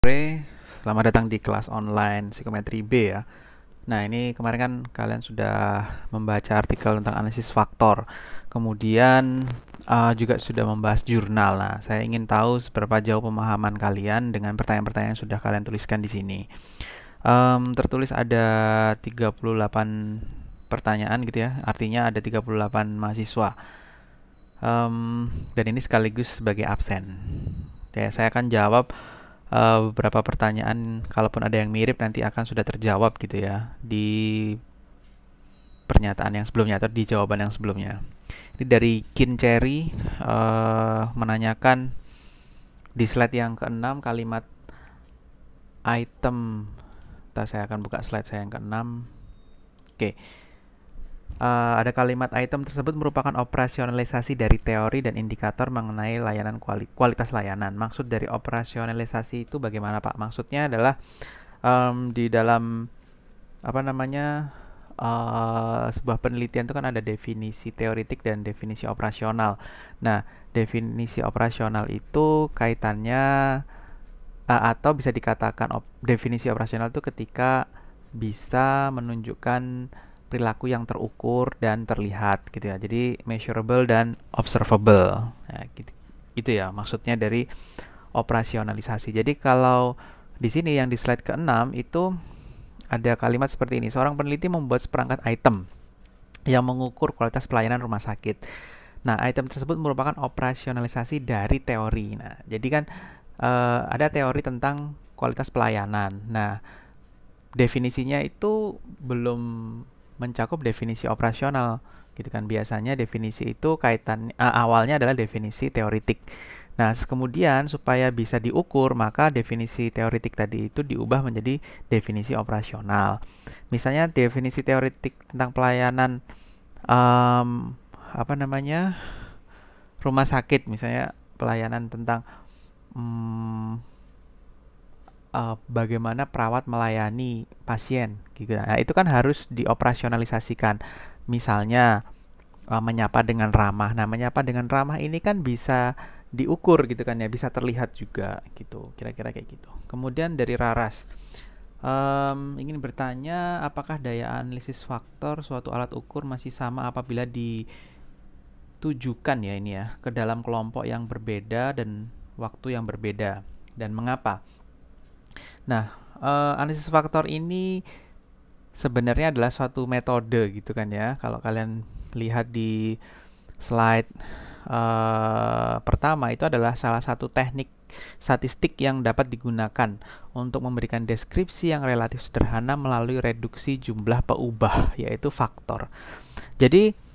Sore, selamat datang di kelas online psikometri B ya. Nah, ini kemarin kan kalian sudah membaca artikel tentang analisis faktor. Kemudian juga sudah membahas jurnal. Nah, saya ingin tahu seberapa jauh pemahaman kalian dengan pertanyaan-pertanyaan yang sudah kalian tuliskan di sini. Tertulis ada 38 pertanyaan gitu ya. Artinya ada 38 mahasiswa. Dan ini sekaligus sebagai absen. Ya, saya akan jawab beberapa pertanyaan, kalaupun ada yang mirip nanti akan sudah terjawab gitu ya di pernyataan yang sebelumnya atau di jawaban yang sebelumnya. Ini dari Kin Cherry menanyakan di slide yang ke-6 kalimat item. Saya akan buka slide saya yang ke-6. Oke. Ada kalimat item tersebut merupakan operasionalisasi dari teori dan indikator mengenai layanan kualitas layanan. Maksud dari operasionalisasi itu bagaimana, Pak? Maksudnya adalah di dalam sebuah penelitian itu kan ada definisi teoritik dan definisi operasional. Nah, definisi operasional itu kaitannya atau bisa dikatakan definisi operasional itu ketika bisa menunjukkan perilaku yang terukur dan terlihat gitu ya. Jadi measurable dan observable. Nah, gitu ya maksudnya dari operasionalisasi. Jadi kalau di sini yang di slide ke-6 itu ada kalimat seperti ini. Seorang peneliti membuat seperangkat item yang mengukur kualitas pelayanan rumah sakit. Nah, item tersebut merupakan operasionalisasi dari teori. Nah, jadi kan ada teori tentang kualitas pelayanan. Nah, definisinya itu belum mencakup definisi operasional gitu kan. Biasanya definisi itu awalnya adalah definisi teoritik. Nah, kemudian supaya bisa diukur, maka definisi teoritik tadi itu diubah menjadi definisi operasional. Misalnya definisi teoritik tentang pelayanan rumah sakit, misalnya pelayanan tentang bagaimana perawat melayani pasien gitu. Nah, itu kan harus dioperasionalisasikan. Misalnya menyapa dengan ramah. Nah, menyapa dengan ramah ini kan bisa diukur gitu kan ya, bisa terlihat juga gitu. Kira-kira kayak gitu. Kemudian dari Raras ingin bertanya, apakah daya analisis faktor suatu alat ukur masih sama apabila ditujukan ya ini ya ke dalam kelompok yang berbeda dan waktu yang berbeda, dan mengapa? Nah, analisis faktor ini sebenarnya adalah suatu metode gitu kan ya. Kalau kalian lihat di slide pertama, itu adalah salah satu teknik statistik yang dapat digunakan untuk memberikan deskripsi yang relatif sederhana melalui reduksi jumlah peubah, yaitu faktor. Jadi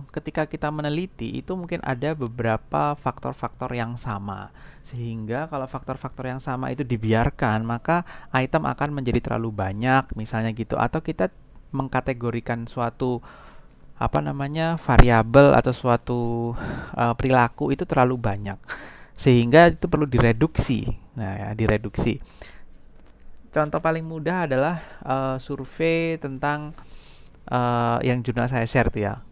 ketika kita meneliti itu mungkin ada beberapa faktor-faktor yang sama, sehingga kalau faktor-faktor yang sama itu dibiarkan, maka item akan menjadi terlalu banyak misalnya gitu, atau kita mengkategorikan suatu variabel atau suatu perilaku itu terlalu banyak, sehingga itu perlu direduksi. Nah ya, direduksi. Contoh paling mudah adalah survei tentang yang jurnal saya share tuh ya.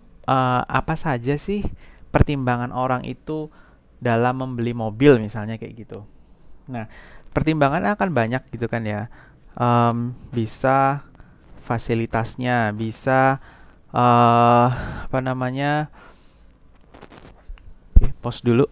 Apa saja sih pertimbangan orang itu dalam membeli mobil misalnya kayak gitu. Nah, pertimbangannya akan banyak gitu kan ya. Bisa fasilitasnya, bisa Oke, pause dulu.